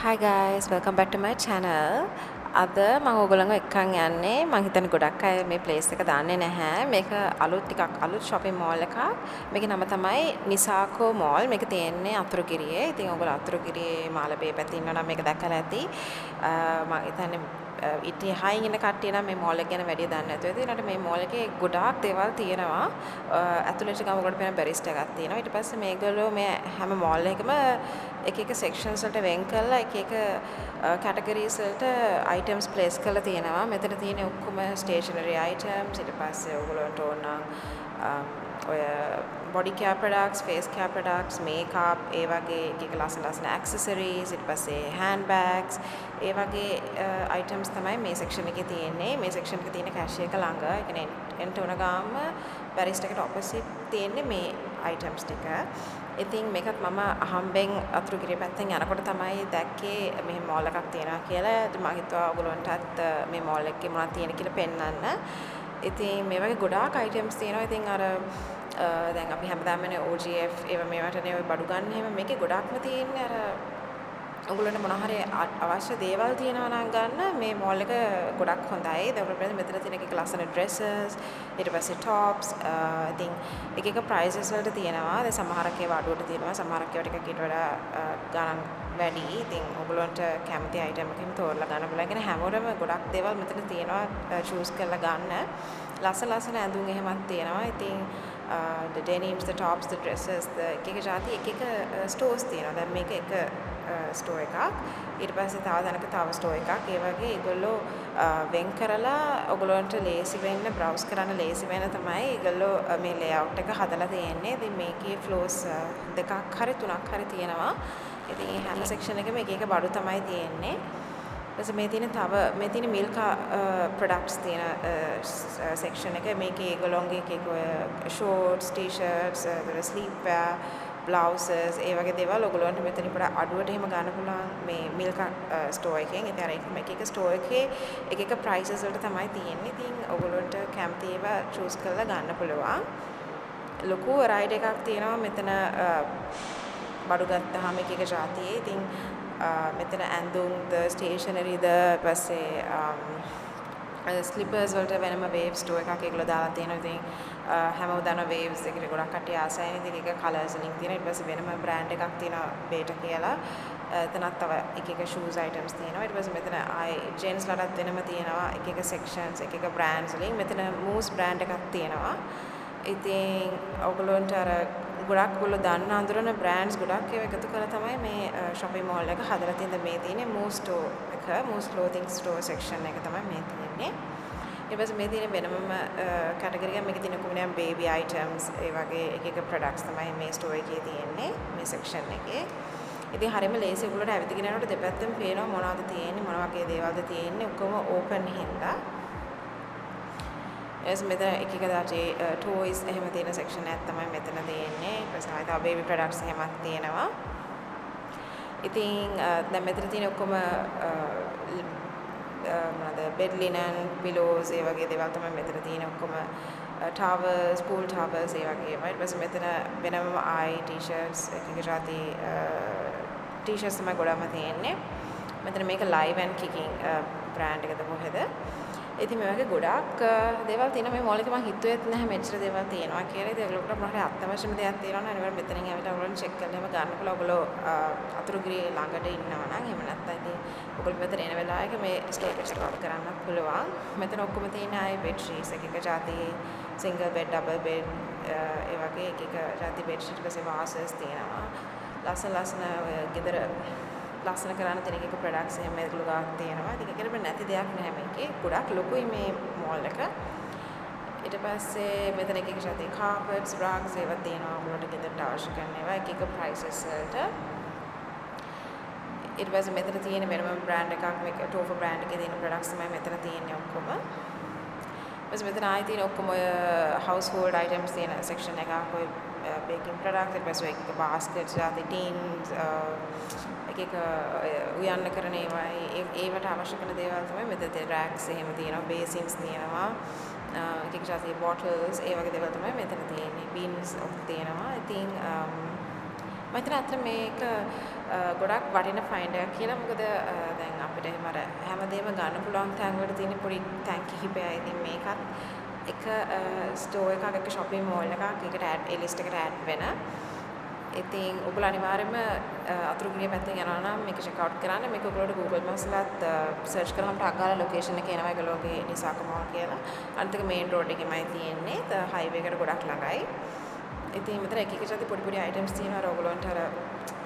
Hi guys, welcome back to my channel. අද මම ඔයගොල්ලන්ව එක්කන් යන්නේ මම හිතන්නේ ගොඩක් අය මේ place එක දන්නේ නැහැ. මේක ටිකක් අලුත් shopping mall එකක්. මේකේ නම තමයි නිසාකෝ mall. මේක තියෙන්නේ අතුරුගිරියේ. ඉතින් ඔයගොල්ලෝ අතුරුගිරියේ මාළඹේ පැත්තේ ඉන්නවා නම් මේක දැකලා ඇති. මම හිතන්නේ ඉතින් හයින් ඉන්න කට්ටිය නම් මේ mall එක ගැන වැඩි දන්නේ නැතුව ඇති. ඒනට මේ mall එකේ ගොඩාක් දේවල් තියෙනවා. ඇතුළට ගම ඔයගොල්ලෝ පේන බැරිස්ට් එකක් තියෙනවා. ඊට පස්සේ මේගොල්ලෝ මේ හැම mall එකකම එක sections වලට වෙන් කරලා එක categories වලට items place කරලා තියෙනවා. මෙතන තියෙන ඔක්කොම stationery items ඊට පස්සේ ඔයගොල්ලන්ට ඕන නම් ඔය body care products, face care products, makeup, ඒ වගේ එක ලස්සන accessories ඊට පස්සේ handbags ඒ වගේ items තමයි මේ section එකේ තියෙන්නේ. මේ section එකේ තියෙන cashier එක ළඟ, ඒ කියන්නේ එන්ට උන ගාම barista එකට opposite තියෙන්නේ මේ items ටික. ඉතින් මේකත් මම අහම්බෙන් අතුරුගිරිය පැත්තෙන් යනකොට තමයි දැක්කේ මෙහෙම මෝල් එකක් තියෙනවා කියලා. ඉතින් මම හිතුවා ඔයගොල්ලන්ටත් මේ මෝල් එකේ මොනවද තියෙන කියලා පෙන්වන්න. ඉතින් මේ වගේ ගොඩාක් items තියෙනවා. ඉතින් අර දැන් අපි හැමදාමනේ OGF ඒව මේවටනේ ඔය බඩු ගන්න එහෙම මේකේ ගොඩක්ම තියෙන්නේ අර ඔයගොල්ලන්ට මොන හරි අවශ්‍ය දේවල් තියෙනවා නම් ගන්න මේ මෝල් එක ගොඩක් හොඳයි. දැන් ඔයගොල්ලෝ මෙතන තියෙන එක ලස්සන dresses ඊට පස්සේ tops ඉතින් එක prices වලට තියෙනවා. දැන් සමහරක් ඒවා අඩුවට තියෙනවා. සමහරක් ඒවා ටිකක් ඊට වඩා ගණන් වැඩි. ඉතින් ඔයගොල්ලන්ට කැමති item එකකින් තෝරලා ගන්න පුළුවන්. කියන්නේ හැමෝටම ගොඩක් දේවල් මෙතන තියෙනවා choose කරලා ගන්න. ලස්සන ඇඳුම් එහෙමත් තියෙනවා. ඉතින් the denims, the tops, the dresses, එක જાති එක stores තියෙනවා. දැන් මේක එක store එකක්. ඊට පස්සේ තව දැනක තව store එකක්. ඒ වගේ ඒගොල්ලෝ වෙන් කරලා ඔයගොල්ලන්ට ලේසි වෙන්න browse කරන්න ලේසි වෙන තමයි ඒගොල්ලෝ මේ layout එක හදලා තියෙන්නේ. ඉතින් මේකේ floors දෙකක් හරි තුනක් හරි තියෙනවා. ඉතින් හැම section එකෙම එක බඩු තමයි තියෙන්නේ. ඊපස්සේ මේ තියෙන milk products තියෙන section එක මේකේ ඒගොල්ලෝගේ එක shorts, t-shirts, sleepwear, blouses ඒ වගේ දේවල් ඔයගොල්ලන්ට මෙතනින් වඩා අඩුවට එහෙම ගන්න පුළුවන් මේ milk store එකෙන්. ඉතින් අර එක store එකේ එක prices වලට තමයි තියෙන්නේ. ඉතින් ඔයගොල්ලන්ට කැමති ඒවා choose කරලා ගන්න පුළුවන්. ලොකු variety එකක් තියෙනවා මෙතන බඩු ගත්තාම එක જાතියේ. ඉතින් මෙතන ඇඳුම් ද stationery ද පස්සේ slippers වලට වෙනම waves store එකක් ඒගොල්ලෝ දාලා තියෙනවා. ඉතින් හැමෝම දන්න waves එකට ගොඩක් කට්ටිය ආසයිනේ. ඉතින් ඒක colours වලින් තියෙනවා. ඊට පස්සේ වෙනම brand එකක් තියෙනවා beta කියලා. එතනත් තව එක shoes items තියෙනවා. ඊට පස්සේ මෙතන gents ලටත් වෙනම තියෙනවා එක sections එක brands වලින්. මෙතන Moose brand එකක් තියෙනවා. ඉතින් ඔයගොල්ලන්ට අර ගොඩක් ඔයගොල්ලෝ දන්න අඳුරන brands ගොඩක් ඒවා එකතු කරලා තමයි මේ shopping mall එක හදලා තියෙන්නේ. මේ තියෙන්නේ Moose store එක, Moose clothing store section එක තමයි මේ තියෙන්නේ. ඊට පස්සේ මේ තියෙන වෙනම category එකක් මේකේ තියෙන කොහොමද baby items ඒ වගේ එක products තමයි මේ store එකේ තියෙන්නේ මේ section එකේ. ඉතින් හරියම ලේසි ඔයගොල්ලෝට ඇවිදගෙන යනකොට දෙපැත්තෙම පේනවා මොනවද තියෙන්නේ මොන වගේ දේවල්ද තියෙන්නේ ඔක්කොම open හින්දා. මෙතන එක දාටි toys එහෙම තියෙන section එකක් තමයි මෙතන තියෙන්නේ. ඊට පස්සේ ආයෙත් baby products එහෙමත් තියෙනවා. ඉතින් දැන් මෙතන තියෙන ඔක්කොම මොනවාද bed linen, pillows ඒ වගේ දේවල් තමයි මෙතන තියෙන ඔක්කොම towels, pool towels ඒ වගේ ඒවා. ඊට පස්සේ මෙතන වෙනම t-shirts එක જાති t-shirts තමයි ගොඩක්ම තියෙන්නේ. මෙතන මේක live and kicking brand එකද කොහෙද? ඉතින් මේ වගේ ගොඩක් දේවල් තියෙනවා මේ මෝල් එකේ. මම හිතුවෙත් නැහැ මෙච්චර දේවල් තියෙනවා කියලා. ඉතින් ඒගොල්ලෝට මොනවා හරි අත්‍යවශ්‍යම දෙයක් තියෙනවා නම් අනිවාර්යෙන් මෙතනින් ඇවිල්ලා ඔයගොල්ලෝ චෙක් කරලා එහෙම ගන්න පුළුවන්. ඔයගොල්ලෝ අතුරුගිරියේ ළඟට ඉන්නවා නම් එහෙම නැත්නම් ඉතින් ඔයගොල්ලෝ මෙතන එන වෙලාවක මේ ස්ටෝර් එක ස්ටොප් කරන්න පුළුවන්. මෙතන ඔක්කොම තියෙන අය bed sheets එක જાති single bed, double bed ඒ වගේ එක જાති bed sheet පස්සේ vases තියෙනවා. ලස්සන ගෙදර ලස්සන කරන්න තියෙන එක products එහෙම ඒගොල්ලෝ ගාක් තියෙනවා. ඉතින් ඒකට නැති දෙයක් නැහැ මේකේ. ගොඩක් ලොකුයි මේ mall එක. ඊට පස්සේ මෙතන එක જાති carpets, rugs ඒවා තියෙනවා. ඔයගොල්ලෝට ගෙදරට අවශ්‍ය කරන ඒවා එක prices වලට. ඊට පස්සේ මෙතන තියෙන වෙනම brand එකක් මේක Tofa brand එකේ තියෙන products තමයි මෙතන තියෙන්නේ ඔක්කොම. ඊට මෙතන ආයෙ තියෙන ඔක්කොම household items තියෙන section එකක් ඔය baking products ඊට පස්සේ එක baskets, જાති tins එක උයන්න කරන ඒවට අවශ්‍ය කරන දේවල් තමයි මෙතන තියෙන racks එහෙම තියෙනවා, basins තියෙනවා, එක જાති bottles ඒ වගේ දේවල් තමයි මෙතන තියෙන්නේ. bins තියෙනවා. ඉතින් මම හිතන අතර මේක ගොඩක් වටින ෆයින්ඩ් එකක් කියලා. මොකද දැන් අපිට එහෙම අර හැමදේම ගන්න පුළුවන් තැන් වල තියෙන පොඩි තැන් කිහිපයයි. ඉතින් මේකත් එක ස්ටෝර් එකක් එක shopping mall එකක් ඒකට ඇඩ් ඒ ලිස්ට් එකට ඇඩ් වෙන. ඉතින් ඔයගොල්ලෝ අනිවාර්යයෙන්ම අතුරුගිරිය පැත්තෙන් යනවා නම් මේක චෙක් අවුට් කරන්න. මේක ඔයගොල්ලෝට Google Maps එකත් සර්ච් කරාම ටක් ගාලා ලොකේෂන් එක එනවා ඒගොල්ලෝගේ නිසාක මෝල් කියලා. අනිත් එක මේන් රෝඩ් එකෙමයි තියෙන්නේ. හයිවේ එකට ගොඩක් ළඟයි. ඉතින් මෙතන එක එක જાති පොඩි පොඩි අයිටම්ස් තියෙනවා. ඔයගොල්ලන්ට අර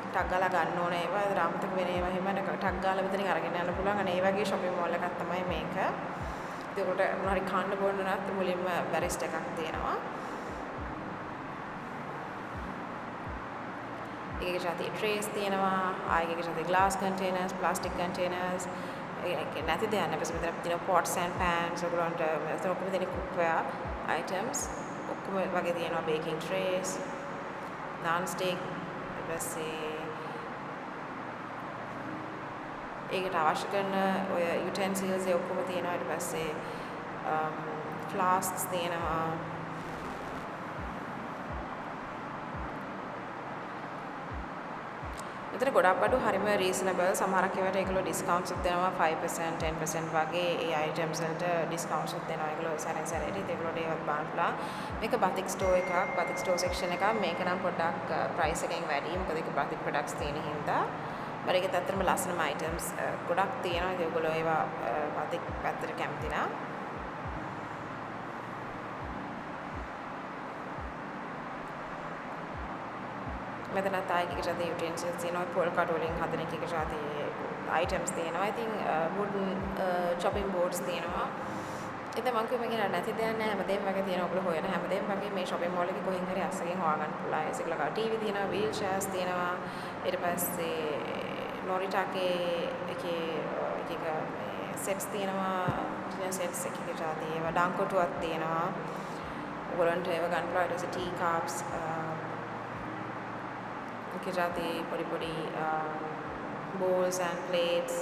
ටක් ගාලා ගන්න ඕන ඒවා රාමතක වෙන ඒවා එහෙම ටක් ගාලා මෙතනින් අරගෙන යන්න පුළුවන්. අනේ ඒ වගේ shopping mall එකක් තමයි මේක. ඉතින් ඔකට මොනවා හරි කන්න බොන්න නම් මුලින්ම බැරිස්ට් එකක් තියෙනවා. එක જાති trays තියෙනවා. ආයෙ එක જાති glass containers, plastic containers. ඒක නැති දෙයක් නෑ. මෙතන තියෙනවා pots and pans. ඔයගොල්ලන්ට මෙතන ඔක්කොම තියෙන cookware items. ඔක්කොම වගේ තියෙනවා baking trays, non stick ඊපස්සේ ඒකට අවශ්‍ය කරන ඔය utensils ඒ ඔක්කොම තියෙනවා. ඊට පස්සේ flasks තියෙනවා. මෙතන ගොඩක් බඩු හරිම රීසනබල්. සමහරක් ඒවාට ඒගොල්ලෝ ඩිස්කවුන්ට්ස් උත් දෙනවා 5% 10% වගේ ඒ අයිටම්ස් වලට ඩිස්කවුන්ට්ස් උත් දෙනවා ඒගොල්ලෝ සැරෙන් සැරේට. ඉතින් ඒගොල්ලෝට ඒවත් බලන්න පුළුවන්. මේක බතික් ස්ටෝර් එකක්, බතික් ස්ටෝර් සෙක්ෂන් එකක්. මේක නම් පොඩ්ඩක් ප්‍රයිස් එකෙන් වැඩි. මොකද ඒක බතික් ප්‍රොඩක්ට්ස් තියෙන හින්දා. මම ඒකත් ඇත්තටම ලස්සනම අයිටම්ස් ගොඩක් තියෙනවා. ඉතින් ඒගොල්ලෝ ඒවා බතික් පැත්තට කැමති නා. මෙතනත් ආයෙ එක જાති utensils තියෙනවා. පොල් කට් වලින් හදන එක જાති items තියෙනවා. ඉතින් wooden chopping boards තියෙනවා. ඉතින් මම කිව්ව මේක නැති දෙයක් නෑ. හැමදේම වගේ තියෙනවා. ඔයගොල්ලෝ හොයන හැමදේම වගේ මේ shopping mall එකේ කොහෙන් හරි අස්සකින් හොයාගන්න පුළුවන්. ඒකල TV තියෙනවා, wheel chairs තියෙනවා. ඊට පස්සේ Noritaගේ එකේ එක sets තියෙනවා. ඩිනර් sets එක જાති ඒවා ඩාන්කොටුවක් තියෙනවා. ඔයගොල්ලන්ට ඒව ගන්න පුළුවන්. ඊට පස්සේ tea cups के जाते पड़ी पड़ी bowls and plates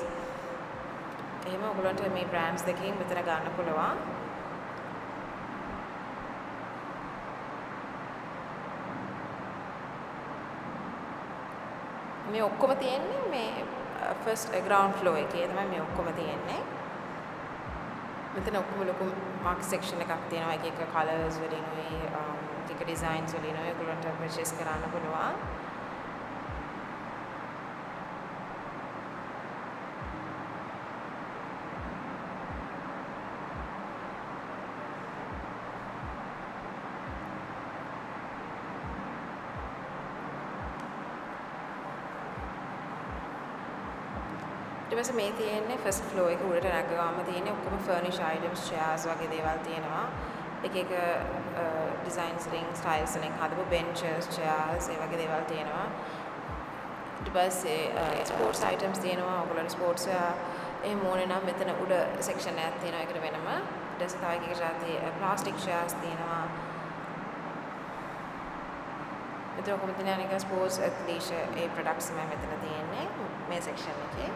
එහෙම ඔයගොල්ලන්ට මේ brands දෙකකින් මෙතන ගන්න පුළුවන්. මේ ඔක්කොම තියෙන්නේ මේ first ground floor එකේ තමයි මේ ඔක්කොම තියෙන්නේ. මෙතන ඔක්කොම ලොකු market section එකක් තියෙනවා. එක එක colors වලිනුයි එක designs වලිනුයි ඔයගොල්ලන්ට purchase කරන්න පුළුවන්. ඊට පස්සේ මේ තියෙන්නේ first floor එක උඩට නැගගාම තියෙන්නේ ඔක්කොම furnish items, chairs වගේ දේවල් තියෙනවා. එක එක designs වලින් styles වලින් හදපු benches, chairs ඒ වගේ දේවල් තියෙනවා. ඊට පස්සේ sports items තියෙනවා. ඔයගොල්ලෝ sports එහෙම ඕනේ නම් මෙතන උඩ section එකක් තියෙනවා. ඒකට වෙනම. ඊට පස්සේ තව එක જાති plastic chairs තියෙනවා. මෙතන කොහොමද තියෙන එක sports athleisure ඒ products තමයි මෙතන තියෙන්නේ මේ section එකේ.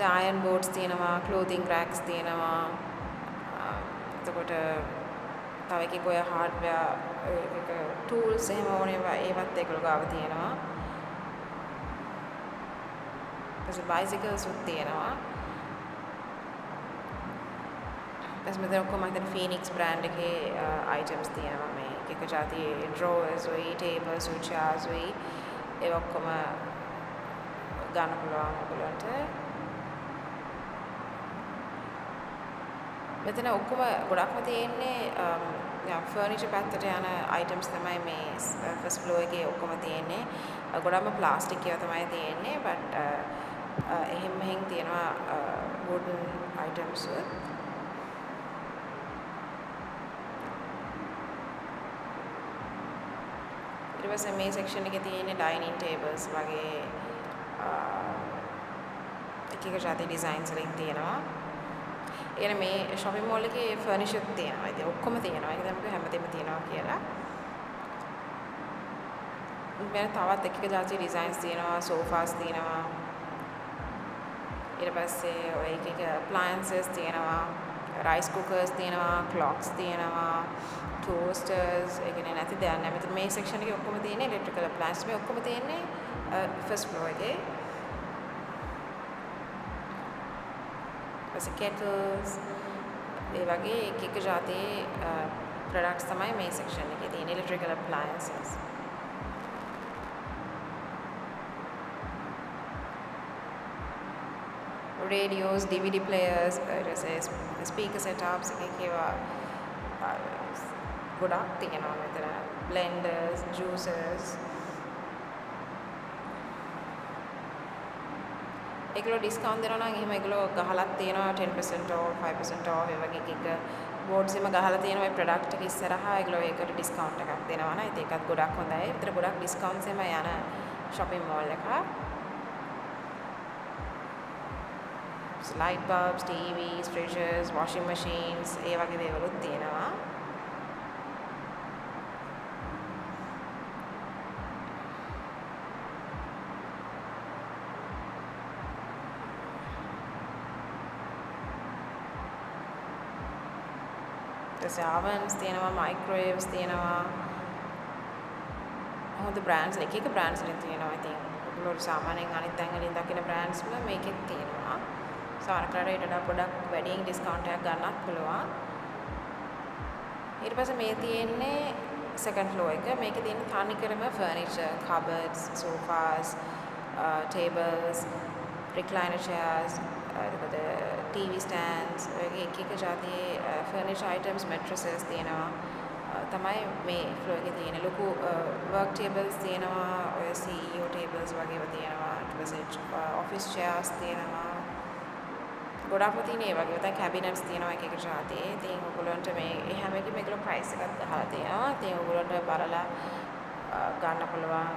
iron boards තියෙනවා, clothing racks තියෙනවා. එතකොට තව එකක ඔය hardware එක tools එහෙම ඕනේ ඒවත් ඒගොල්ලෝ ගාව තියෙනවා. ඊපස්සේ bicycles උත් තියෙනවා. ඊපස්සේ මෙතන ඔක්කොම හිතන Phoenix brand එකේ items තියෙනවා. මේ එක જાති drawers උයි, tables උයි, chairs උයි ඒ ඔක්කොම ගන්න පුළුවන් ඔයගොල්ලන්ට. මෙතන ඔක්කොම ගොඩක්ම තියෙන්නේ ෆර්නිචර් පැත්තට යන අයිටම්ස් තමයි මේ ෆස්ට් ෆ්ලෝර් එකේ ඔක්කොම තියෙන්නේ. ගොඩක්ම ප්ලාස්ටික් ඒවා තමයි තියෙන්නේ. බට් එහෙම මෙහෙන් තියෙනවා වුඩන් අයිටම්ස්. ඊට පස්සේ මේ සෙක්ෂන් එකේ තියෙන්නේ ඩයිනින් ටේබල්ස් වගේ එක එක જાති ඩිසයින්ස් වලින් තියෙනවා. එන මේ shopping mall එකේ furniture තියෙනවා. ඉතින් ඔක්කොම තියෙනවා. ඒක තමයි හැමදේම තියෙනවා කියලා. මෙන්න තවත් එක එක જાති designs තියෙනවා, sofas තියෙනවා. ඊට පස්සේ ඔය එක appliances තියෙනවා, rice cookers තියෙනවා, clocks තියෙනවා, toasters, ඒ කියන්නේ නැති දෙයක් නැහැ. මෙතන මේ section එකේ ඔක්කොම තියෙන්නේ electrical appliances. මේ ඔක්කොම තියෙන්නේ first floor එකේ. ඊපස්සේ kettles ඒ වගේ එක જાතියේ products තමයි මේ section එකේ තියෙන electrical appliances. Radios, DVD players, speaker setups එකක ඒවා ගොඩක් තියෙනවා මෙතන. Blenders, juicers. ඒගොල්ලෝ ඩිස්කවුන්ට් දෙනවා නම් එහෙම ඒගොල්ලෝ ගහලක් තියෙනවා 10% off 5% off ඒ වගේ එක බෝඩ්ස් එම ගහලා තියෙනවා ඒ ප්‍රොඩක්ට් එක ඉස්සරහා ඒගොල්ලෝ ඒකට ඩිස්කවුන්ට් එකක් දෙනවා නේද ඒකත් ගොඩක් හොඳයි. ඒතර ගොඩක් ඩිස්කවුන්ට්ස් එම යන shopping mall එකක්. light bulbs, TVs, fridges, washing machines ඒ වගේ දේවලුත් තියෙනවා. ovens තියෙනවා, microwaves තියෙනවා. හොඳ brands එක brands වලින් තියෙනවා. ඉතින් ඔයගොල්ලෝ සාමාන්‍යයෙන් අනිත් තැන් වලින් දකින brands වල මේකෙත් තියෙනවා. සාරකරේට පොඩක් වැඩියෙන් ඩිස්කවුන්ට් එකක් ගන්නත් පුළුවන්. ඊට පස්සේ මේ තියෙන්නේ second floor එක. මේකේ තියෙන තනිකරම furniture, cupboards, sofas, tables, recliner chairs, TV stands, එක જાතියේ furniture items, mattresses තියෙනවා. තමයි මේ floor එකේ තියෙන ලොකු work tables තියෙනවා, ඔය CEO tables වගේම තියෙනවා. ඊට පස්සේ office chairs තියෙනවා. ගොඩක්ම තියෙන ඒ වගේ තමයි cabinets තියෙනවා එක જાතියේ. ඉතින් ඔයගොල්ලන්ට මේ හැම එකෙම මේකල price එකක් ගහලා තියෙනවා. ඉතින් ඔයගොල්ලන්ට බලලා ගන්න පුළුවන්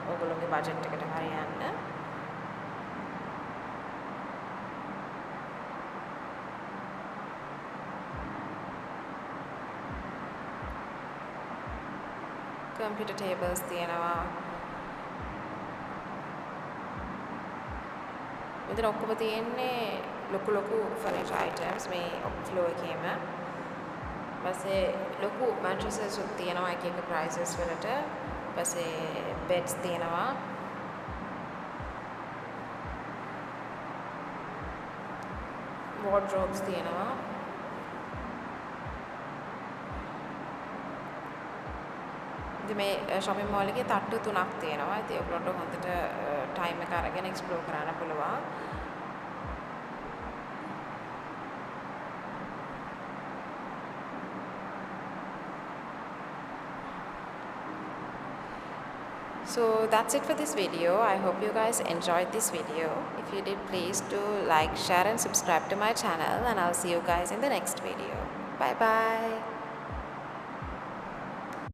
ඔයගොල්ලෝගේ budget එකට හරියන්න. computer tables තියෙනවා. මෙතන ඔක්කොම තියෙන්නේ ලොකු furniture items මේ floor එකේම. ඊපස්සේ ලොකු mattresses උත් තියෙනවා එක prices වලට. ඊපස්සේ beds තියෙනවා. wardrobes තියෙනවා. ඉතින් මේ shopping mall එකේ තට්ටු 3ක් තියෙනවා. ඉතින් ඔයගොල්ලන්ට හොඳට time එක අරගෙන explore කරන්න පුළුවන්. So that's it for this video. I hope you guys enjoyed this video. If you did, please do like, share and subscribe to my channel, and I'll see you guys in the next video. Bye bye.